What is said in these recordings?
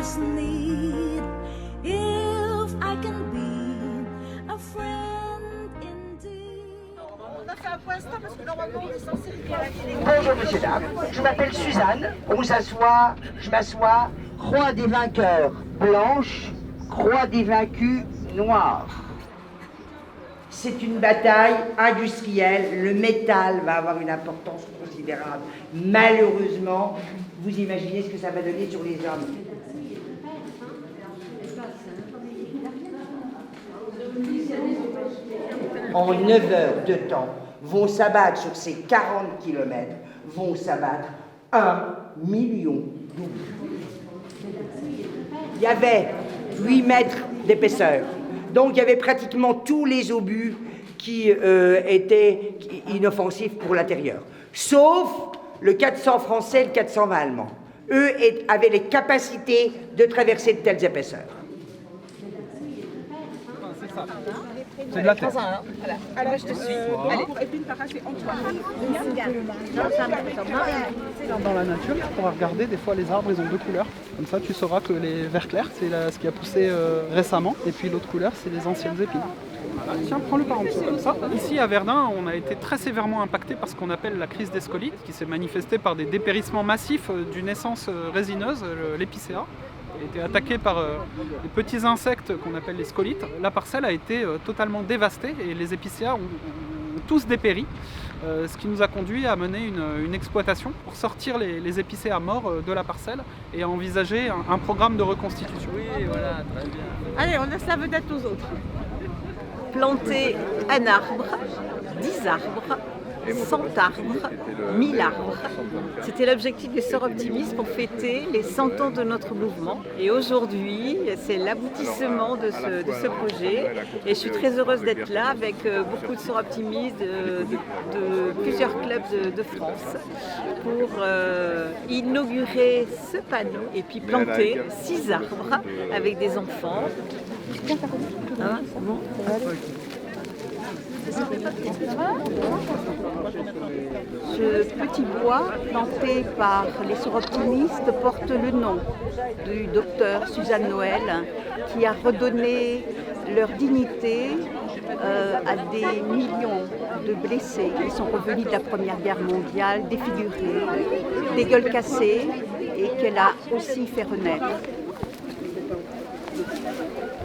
just need if I can be a friend indeed. On a fait un point stop parce que normalement on est censé regarder. Bonjour messieurs, dames, je m'appelle Suzanne, on s'assoit, je m'assois, croix des vainqueurs blanche, croix des vaincus noire. C'est une bataille industrielle, le métal va avoir une importance considérable. Malheureusement, vous imaginez ce que ça va donner sur les hommes. En 9 heures de temps, vont s'abattre sur ces 40 km, vont s'abattre 1 million d'obus. Il y avait 8 mètres d'épaisseur. Donc il y avait pratiquement tous les obus qui étaient inoffensifs pour l'intérieur. Sauf le 400 français et le 420 allemand. Eux avaient les capacités de traverser de telles épaisseurs. C'est de la terre. Voilà. Alors je te suis. Allez. Et puis une parage, c'est Antoine. Dans la nature, tu pourras regarder, des fois les arbres ils ont deux couleurs. Comme ça tu sauras que les verts clairs c'est ce qui a poussé récemment et puis l'autre couleur c'est les anciennes épines. Voilà, tiens, prends-le par en dessous comme ça. Ici à Verdun, on a été très sévèrement impacté par ce qu'on appelle la crise des scolites qui s'est manifestée par des dépérissements massifs d'une essence résineuse, l'épicéa. A été attaqué par des petits insectes qu'on appelle les scolites. La parcelle a été totalement dévastée et les épicéas ont tous dépéri, ce qui nous a conduit à mener une exploitation pour sortir les épicéas morts de la parcelle et à envisager un programme de reconstitution. Oui, voilà, très bien. Allez, on laisse la vedette aux autres. Planter un arbre, 10 arbres, 100 arbres, 1000 arbres. C'était l'objectif des Sœurs Optimistes pour fêter les 100 ans de notre mouvement. Et aujourd'hui, c'est l'aboutissement de ce projet. Et je suis très heureuse d'être là avec beaucoup de Sœurs Optimistes de plusieurs clubs de France pour inaugurer ce panneau et puis planter 6 arbres avec des enfants. Hein, c'est bon, ça va aller. Ce petit bois planté par les Sœurs Optimistes porte le nom du docteur Suzanne Noël qui a redonné leur dignité à des millions de blessés qui sont revenus de la Première Guerre mondiale, défigurés, des gueules cassées et qu'elle a aussi fait renaître.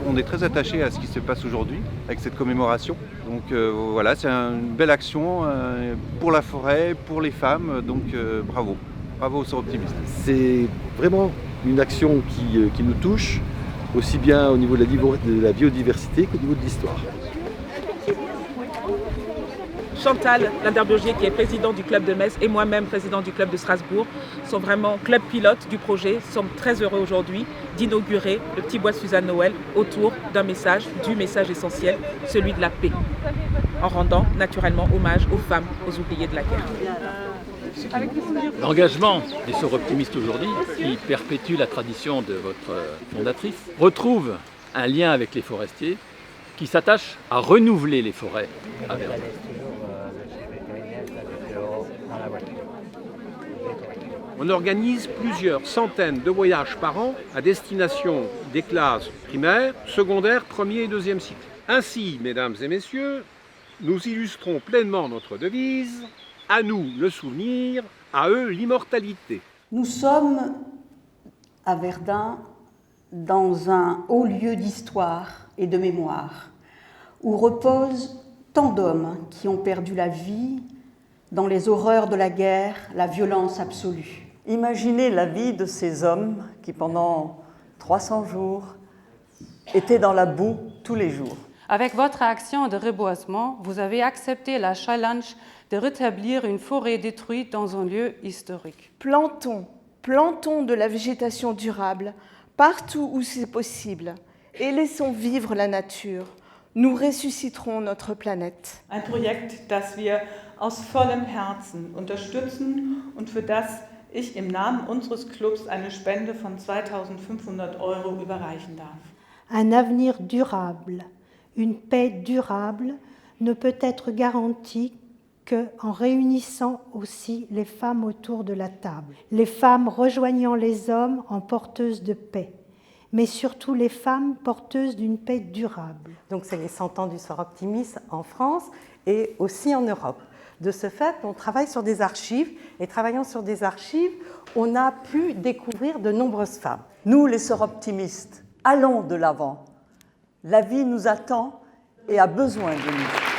On est très attaché à ce qui se passe aujourd'hui avec cette commémoration. Donc voilà, c'est une belle action pour la forêt, pour les femmes. Donc bravo, bravo aux Sœurs Optimistes. C'est vraiment une action qui nous touche, aussi bien au niveau de la biodiversité qu'au niveau de l'histoire. Chantal Landerburgier, qui est présidente du club de Metz, et moi-même présidente du club de Strasbourg, sont vraiment club pilote du projet. Nous sommes très heureux aujourd'hui d'inaugurer le petit bois Suzanne Noël autour d'un message, du message essentiel, celui de la paix, en rendant naturellement hommage aux femmes, aux oubliés de la guerre. L'engagement des Sœurs Optimistes aujourd'hui, qui perpétue la tradition de votre fondatrice, retrouve un lien avec les forestiers qui s'attachent à renouveler les forêts à Verdun. On organise plusieurs centaines de voyages par an à destination des classes primaires, secondaires, premier et deuxième cycle. Ainsi, mesdames et messieurs, nous illustrons pleinement notre devise « À nous le souvenir, à eux l'immortalité ». Nous sommes à Verdun dans un haut lieu d'histoire et de mémoire où reposent tant d'hommes qui ont perdu la vie dans les horreurs de la guerre, la violence absolue. Imaginez la vie de ces hommes qui, pendant 300 jours, étaient dans la boue tous les jours. Avec votre action de reboisement, vous avez accepté la challenge de rétablir une forêt détruite dans un lieu historique. Plantons de la végétation durable partout où c'est possible et laissons vivre la nature. Nous ressusciterons notre planète. Un Projekt, das wir aus vollem Herzen unterstützen und für das ich im Namen unseres Clubs eine Spende von 2.500 € überreichen darf. Un avenir durable, une paix durable ne peut être garantie qu'en réunissant aussi les femmes autour de la table. Les femmes rejoignant les hommes en porteuses de paix. mais surtout les femmes porteuses d'une paix durable. Donc c'est les 100 ans du Soir Optimiste en France et aussi en Europe. De ce fait, on travaille sur des archives, et travaillant sur des archives, on a pu découvrir de nombreuses femmes. Nous, les Sœurs Optimistes, allons de l'avant. La vie nous attend et a besoin de nous.